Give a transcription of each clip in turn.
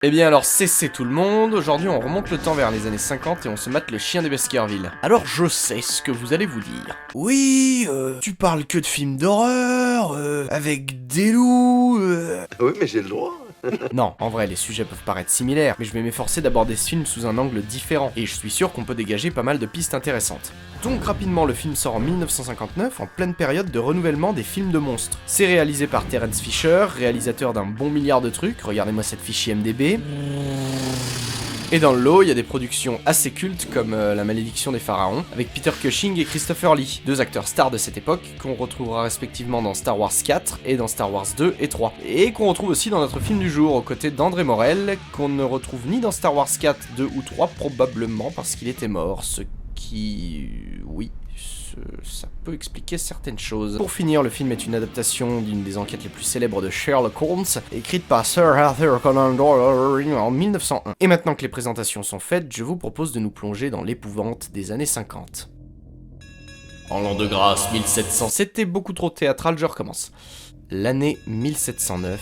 Eh bien alors cessez tout le monde, aujourd'hui on remonte le temps vers les années 50 et on se mate le chien des Baskerville. Alors je sais ce que vous allez vous dire. Oui, tu parles que de films d'horreur, avec des loups, Oui, mais j'ai le droit. Non, en vrai les sujets peuvent paraître similaires, mais je vais m'efforcer d'aborder ce film sous un angle différent, et je suis sûr qu'on peut dégager pas mal de pistes intéressantes. Donc rapidement, le film sort en 1959, en pleine période de renouvellement des films de monstres. C'est réalisé par Terence Fisher, réalisateur d'un bon milliard de trucs, regardez-moi cette fiche IMDb. Et dans le lot, il y a des productions assez cultes comme La Malédiction des Pharaons, avec Peter Cushing et Christopher Lee, deux acteurs stars de cette époque, qu'on retrouvera respectivement dans Star Wars 4 et dans Star Wars 2 et 3. Et qu'on retrouve aussi dans notre film du jour, aux côtés d'André Morel, qu'on ne retrouve ni dans Star Wars 4, 2 ou 3, probablement parce qu'il était mort, ce qui... oui... ça peut expliquer certaines choses. Pour finir, le film est une adaptation d'une des enquêtes les plus célèbres de Sherlock Holmes, écrite par Sir Arthur Conan Doyle en 1901. Et maintenant que les présentations sont faites, je vous propose de nous plonger dans l'épouvante des années 50. En l'an de grâce 1700... C'était beaucoup trop théâtral, je recommence. L'année 1709,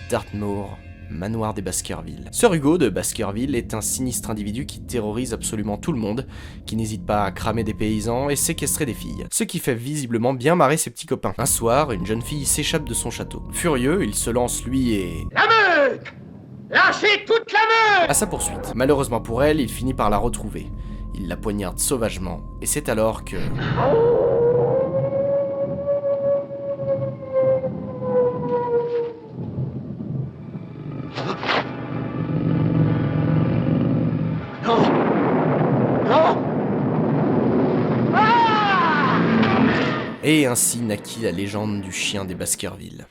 Dartmoor, manoir des Baskerville. Sir Hugo de Baskerville est un sinistre individu qui terrorise absolument tout le monde, qui n'hésite pas à cramer des paysans et séquestrer des filles, ce qui fait visiblement bien marrer ses petits copains. Un soir, une jeune fille s'échappe de son château. Furieux, il se lance lui et... La meute! Lâchez toute la meute! à sa poursuite. Malheureusement pour elle, il finit par la retrouver. Il la poignarde sauvagement, et c'est alors que... Non! Non! Ah! Et ainsi naquit la légende du chien des Baskerville.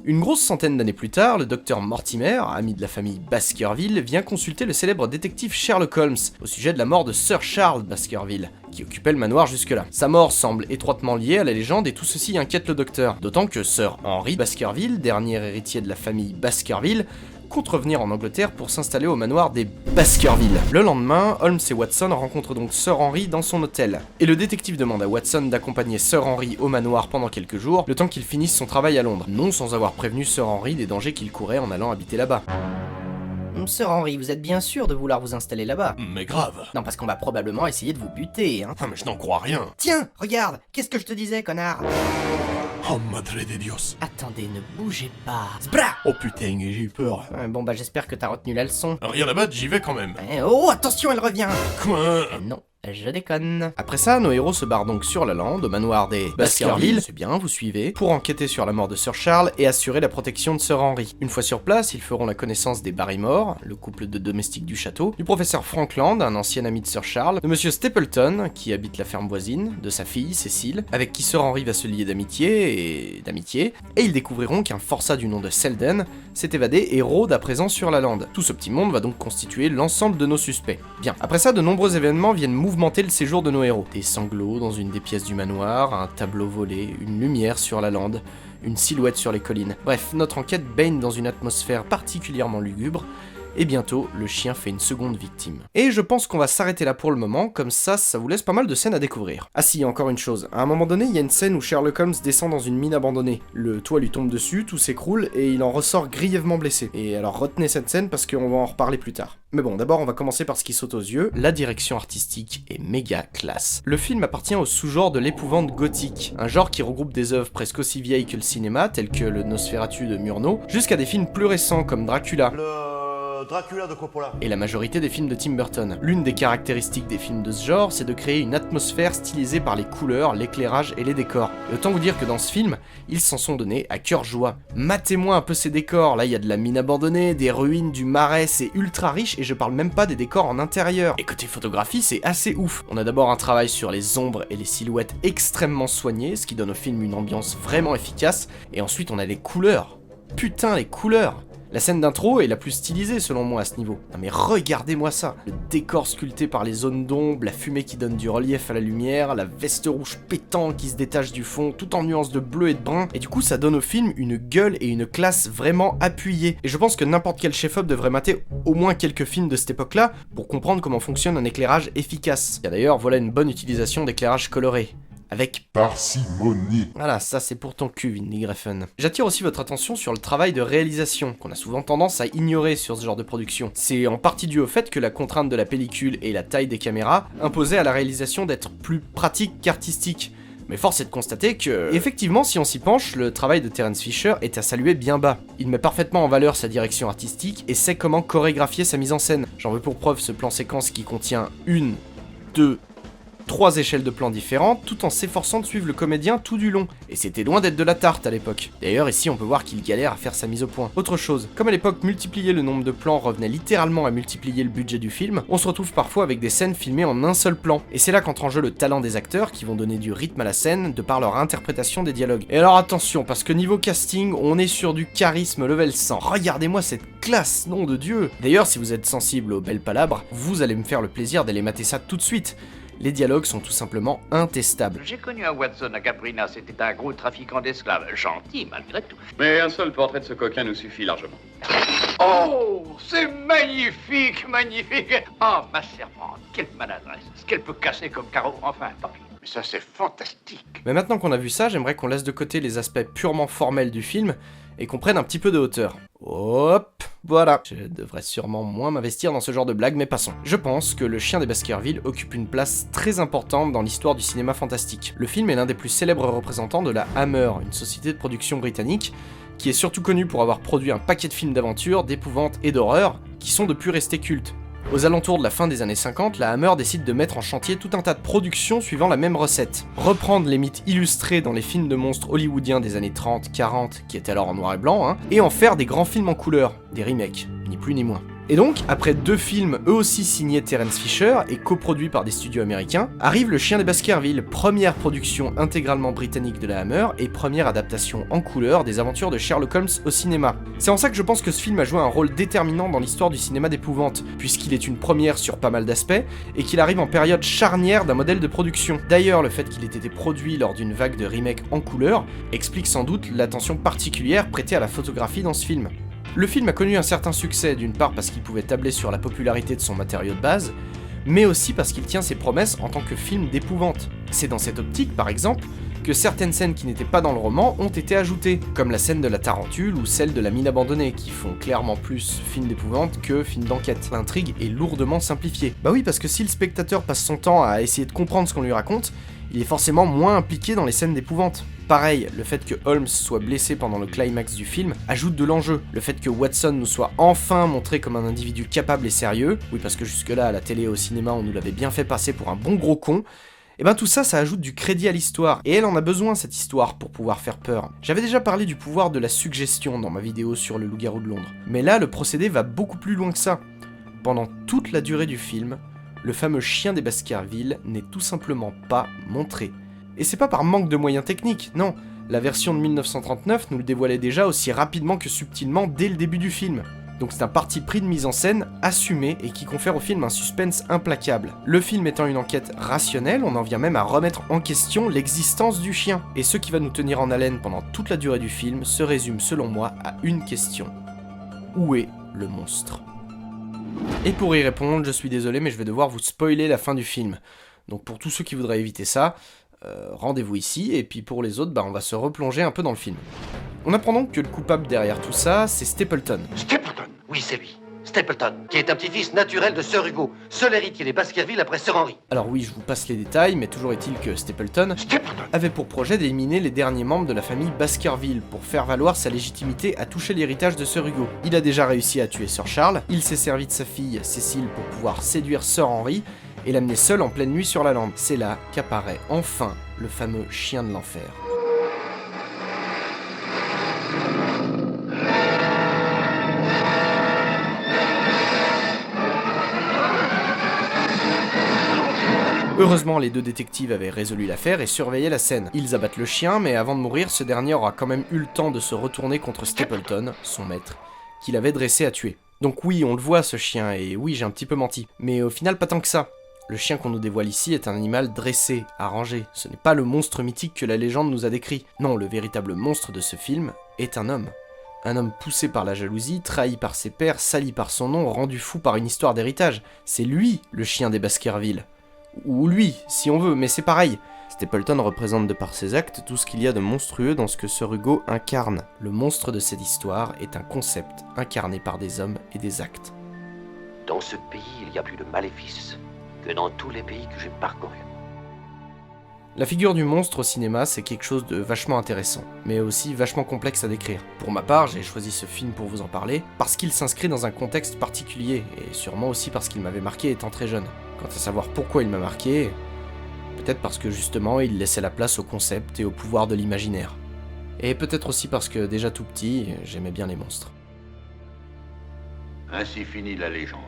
Une grosse centaine d'années plus tard, le docteur Mortimer, ami de la famille Baskerville, vient consulter le célèbre détective Sherlock Holmes au sujet de la mort de Sir Charles Baskerville, qui occupait le manoir jusque-là. Sa mort semble étroitement liée à la légende et tout ceci inquiète le docteur, d'autant que Sir Henry Baskerville, dernier héritier de la famille Baskerville, compte revenir en Angleterre pour s'installer au manoir des Baskerville. Le lendemain, Holmes et Watson rencontrent donc Sir Henry dans son hôtel. Et le détective demande à Watson d'accompagner Sir Henry au manoir pendant quelques jours, le temps qu'il finisse son travail à Londres, non sans avoir prévenu Sir Henry des dangers qu'il courait en allant habiter là-bas. Sir Henry, vous êtes bien sûr de vouloir vous installer là-bas? Mais grave. Non, parce qu'on va probablement essayer de vous buter, hein. Ah mais je n'en crois rien. Tiens, regarde, qu'est-ce que je te disais, connard? Oh madre de Dios. Attendez, ne bougez pas. Zbra! Oh putain, j'ai eu peur. Bon bah j'espère que t'as retenu la leçon. Rien à battre, j'y vais quand même. Oh, attention, elle revient! Quoi? Non, je déconne. Après ça, nos héros se barrent donc sur la lande, au manoir des Baskerville, c'est bien, vous suivez, pour enquêter sur la mort de Sir Charles et assurer la protection de Sir Henry. Une fois sur place, ils feront la connaissance des Barrymore, le couple de domestiques du château, du professeur Frankland, un ancien ami de Sir Charles, de monsieur Stapleton, qui habite la ferme voisine, de sa fille, Cécile, avec qui Sir Henry va se lier d'amitié, et ils découvriront qu'un forçat du nom de Selden s'est évadé et rôde à présent sur la lande. Tout ce petit monde va donc constituer l'ensemble de nos suspects. Bien, après ça, de nombreux événements viennent mouvementer le séjour de nos héros. Des sanglots dans une des pièces du manoir, un tableau volé, une lumière sur la lande, une silhouette sur les collines. Bref, notre enquête baigne dans une atmosphère particulièrement lugubre, et bientôt, le chien fait une seconde victime. Et je pense qu'on va s'arrêter là pour le moment, comme ça vous laisse pas mal de scènes à découvrir. Ah si, encore une chose, à un moment donné, il y a une scène où Sherlock Holmes descend dans une mine abandonnée. Le toit lui tombe dessus, tout s'écroule, et il en ressort grièvement blessé. Et alors retenez cette scène parce qu'on va en reparler plus tard. Mais bon, d'abord on va commencer par ce qui saute aux yeux, la direction artistique est méga classe. Le film appartient au sous-genre de l'épouvante gothique, un genre qui regroupe des œuvres presque aussi vieilles que le cinéma, telles que le Nosferatu de Murnau, jusqu'à des films plus récents comme Dracula. Dracula de Coppola. Et la majorité des films de Tim Burton. L'une des caractéristiques des films de ce genre, c'est de créer une atmosphère stylisée par les couleurs, l'éclairage et les décors. Et autant vous dire que dans ce film, ils s'en sont donnés à cœur joie. Matez-moi un peu ces décors, là il y a de la mine abandonnée, des ruines, du marais, c'est ultra riche et je parle même pas des décors en intérieur. Et côté photographie, c'est assez ouf. On a d'abord un travail sur les ombres et les silhouettes extrêmement soignées, ce qui donne au film une ambiance vraiment efficace, et ensuite on a les couleurs. Putain, les couleurs! La scène d'intro est la plus stylisée selon moi à ce niveau. Non mais regardez-moi ça. Le décor sculpté par les zones d'ombre, la fumée qui donne du relief à la lumière, la veste rouge pétante qui se détache du fond, tout en nuances de bleu et de brun. Et du coup ça donne au film une gueule et une classe vraiment appuyée. Et je pense que n'importe quel chef-op devrait mater au moins quelques films de cette époque-là pour comprendre comment fonctionne un éclairage efficace. Et d'ailleurs voilà une bonne utilisation d'éclairage coloré. avec parcimonie. voilà, ça c'est pour ton cul, Vinny Griffin. J'attire aussi votre attention sur le travail de réalisation, qu'on a souvent tendance à ignorer sur ce genre de production. C'est en partie dû au fait que la contrainte de la pellicule et la taille des caméras imposaient à la réalisation d'être plus pratique qu'artistique. Mais force est de constater que... effectivement, si on s'y penche, le travail de Terence Fisher est à saluer bien bas. Il met parfaitement en valeur sa direction artistique et sait comment chorégraphier sa mise en scène. J'en veux pour preuve ce plan séquence qui contient 1, 2, 3 échelles de plans différentes, tout en s'efforçant de suivre le comédien tout du long. Et c'était loin d'être de la tarte à l'époque. D'ailleurs, ici on peut voir qu'il galère à faire sa mise au point. Autre chose, comme à l'époque multiplier le nombre de plans revenait littéralement à multiplier le budget du film, on se retrouve parfois avec des scènes filmées en un seul plan. Et c'est là qu'entre en jeu le talent des acteurs qui vont donner du rythme à la scène de par leur interprétation des dialogues. Et alors attention, parce que niveau casting, on est sur du charisme level 100. Regardez-moi cette classe, nom de Dieu. D'ailleurs, si vous êtes sensible aux belles palabres, vous allez me faire le plaisir d'aller mater ça tout de suite. Les dialogues sont tout simplement intestables. J'ai connu un Watson à Caprina, c'était un gros trafiquant d'esclaves, gentil malgré tout. Mais un seul portrait de ce coquin nous suffit largement. Oh, c'est magnifique, magnifique. Oh, ma servante, quelle maladresse. Ce qu'elle peut casser comme carreau, enfin, tant pis. Mais ça, c'est fantastique. Mais maintenant qu'on a vu ça, j'aimerais qu'on laisse de côté les aspects purement formels du film et qu'on prenne un petit peu de hauteur. Hop, voilà. Je devrais sûrement moins m'investir dans ce genre de blagues, mais passons. Je pense que Le Chien des Baskerville occupe une place très importante dans l'histoire du cinéma fantastique. Le film est l'un des plus célèbres représentants de la Hammer, une société de production britannique, qui est surtout connue pour avoir produit un paquet de films d'aventure, d'épouvante et d'horreur, qui sont depuis restés cultes. Aux alentours de la fin des années 50, la Hammer décide de mettre en chantier tout un tas de productions suivant la même recette. Reprendre les mythes illustrés dans les films de monstres hollywoodiens des années 30, 40, qui étaient alors en noir et blanc, et en faire des grands films en couleur, des remakes, ni plus ni moins. Et donc, après 2 films eux aussi signés Terence Fisher et coproduits par des studios américains, arrive Le Chien des Baskerville, première production intégralement britannique de la Hammer et première adaptation en couleur des aventures de Sherlock Holmes au cinéma. C'est en ça que je pense que ce film a joué un rôle déterminant dans l'histoire du cinéma d'épouvante, puisqu'il est une première sur pas mal d'aspects et qu'il arrive en période charnière d'un modèle de production. D'ailleurs, le fait qu'il ait été produit lors d'une vague de remakes en couleur explique sans doute l'attention particulière prêtée à la photographie dans ce film. Le film a connu un certain succès, d'une part parce qu'il pouvait tabler sur la popularité de son matériau de base, mais aussi parce qu'il tient ses promesses en tant que film d'épouvante. C'est dans cette optique, par exemple, que certaines scènes qui n'étaient pas dans le roman ont été ajoutées, comme la scène de la tarentule ou celle de la mine abandonnée, qui font clairement plus film d'épouvante que film d'enquête. L'intrigue est lourdement simplifiée. Bah oui, parce que si le spectateur passe son temps à essayer de comprendre ce qu'on lui raconte, il est forcément moins impliqué dans les scènes d'épouvante. Pareil, le fait que Holmes soit blessé pendant le climax du film ajoute de l'enjeu. Le fait que Watson nous soit enfin montré comme un individu capable et sérieux, oui parce que jusque-là à la télé et au cinéma on nous l'avait bien fait passer pour un bon gros con, et ben tout ça, ça ajoute du crédit à l'histoire, et elle en a besoin cette histoire pour pouvoir faire peur. J'avais déjà parlé du pouvoir de la suggestion dans ma vidéo sur le loup-garou de Londres, mais là le procédé va beaucoup plus loin que ça. Pendant toute la durée du film, le fameux chien des Baskerville n'est tout simplement pas montré. Et c'est pas par manque de moyens techniques, non, la version de 1939 nous le dévoilait déjà aussi rapidement que subtilement dès le début du film. Donc c'est un parti pris de mise en scène assumé et qui confère au film un suspense implacable. Le film étant une enquête rationnelle, on en vient même à remettre en question l'existence du chien. Et ce qui va nous tenir en haleine pendant toute la durée du film se résume selon moi à une question. Où est le monstre ? Et pour y répondre, je suis désolé mais je vais devoir vous spoiler la fin du film. Donc pour tous ceux qui voudraient éviter ça, rendez-vous ici, et puis pour les autres, on va se replonger un peu dans le film. On apprend donc que le coupable derrière tout ça, c'est Stapleton. Stapleton? Oui, c'est lui. Stapleton, qui est un petit-fils naturel de Sir Hugo, seul héritier des Baskerville après Sir Henry. Alors oui, je vous passe les détails, mais toujours est-il que Stapleton avait pour projet d'éliminer les derniers membres de la famille Baskerville pour faire valoir sa légitimité à toucher l'héritage de Sir Hugo. Il a déjà réussi à tuer Sir Charles, il s'est servi de sa fille Cécile pour pouvoir séduire Sir Henry, et l'amener seul en pleine nuit sur la lande. C'est là qu'apparaît enfin le fameux chien de l'enfer. Heureusement, les 2 détectives avaient résolu l'affaire et surveillaient la scène. Ils abattent le chien, mais avant de mourir, ce dernier aura quand même eu le temps de se retourner contre Stapleton, son maître, qu'il avait dressé à tuer. Donc oui, on le voit ce chien, et oui, j'ai un petit peu menti. Mais au final, pas tant que ça. Le chien qu'on nous dévoile ici est un animal dressé, arrangé. Ce n'est pas le monstre mythique que la légende nous a décrit. Non, le véritable monstre de ce film est un homme. Un homme poussé par la jalousie, trahi par ses pairs, sali par son nom, rendu fou par une histoire d'héritage. C'est lui, le chien des Baskerville. Ou lui, si on veut, mais c'est pareil. Stapleton représente de par ses actes tout ce qu'il y a de monstrueux dans ce que Sir Hugo incarne. Le monstre de cette histoire est un concept incarné par des hommes et des actes. Dans ce pays, il y a plus de maléfices que dans tous les pays que j'ai parcourus. La figure du monstre au cinéma, c'est quelque chose de vachement intéressant, mais aussi vachement complexe à décrire. Pour ma part, j'ai choisi ce film pour vous en parler, parce qu'il s'inscrit dans un contexte particulier, et sûrement aussi parce qu'il m'avait marqué étant très jeune. Quant à savoir pourquoi il m'a marqué, peut-être parce que justement il laissait la place au concept et au pouvoir de l'imaginaire. Et peut-être aussi parce que déjà tout petit, j'aimais bien les monstres. Ainsi finit la légende.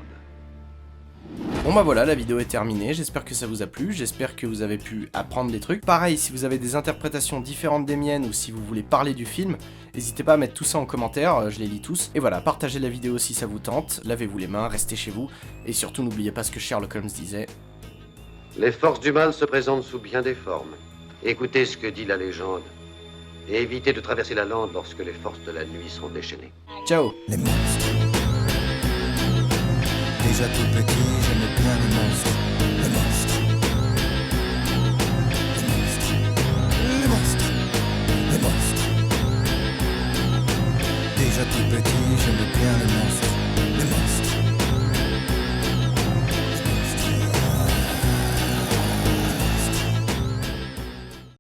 Bon bah voilà, la vidéo est terminée, j'espère que ça vous a plu, j'espère que vous avez pu apprendre des trucs. Pareil, si vous avez des interprétations différentes des miennes ou si vous voulez parler du film, n'hésitez pas à mettre tout ça en commentaire, je les lis tous. Et voilà, partagez la vidéo si ça vous tente, lavez-vous les mains, restez chez vous, et surtout n'oubliez pas ce que Sherlock Holmes disait. Les forces du mal se présentent sous bien des formes. Écoutez ce que dit la légende. Et évitez de traverser la lande lorsque les forces de la nuit seront déchaînées. Ciao. Les monstres. Déjà tout petit, j'aimais bien les monstres. Les monstres. Les monstres. Les monstres. Les monstres. Déjà tout petit, j'aimais bien les monstres.